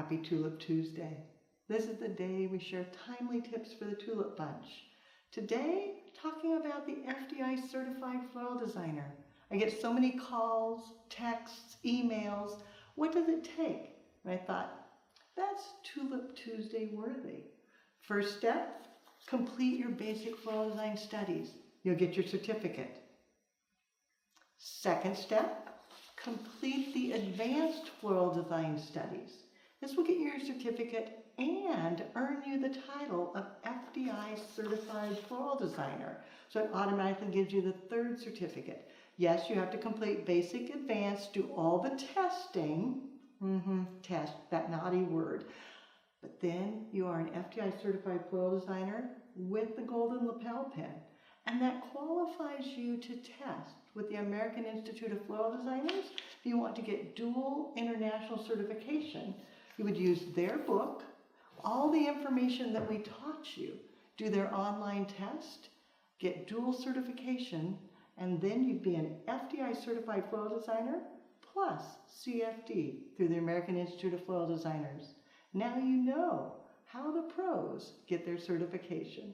Happy Tulip Tuesday. This is the day we share timely tips for the Tulip Bunch. Today, talking about the FDI Certified Floral Designer. I get so many calls, texts, emails. What does it take? And I thought, that's Tulip Tuesday worthy. First step, complete your Basic Floral Design studies. You'll get your certificate. Second step, complete the Advanced Floral Design studies. This will get you your certificate and earn you the title of FDI Certified Floral Designer. So it automatically gives you the third certificate. Yes, you have to complete Basic, Advanced, do all the testing. Test, that naughty word. But then you are an FDI Certified Floral Designer with the golden lapel pin. And that qualifies you to test with the American Institute of Floral Designers. If you want to get dual international certification, you would use their book, all the information that we taught you, do their online test, get dual certification, and then you'd be an FDI Certified Floral Designer plus CFD through the American Institute of Floral Designers. Now you know how the pros get their certification.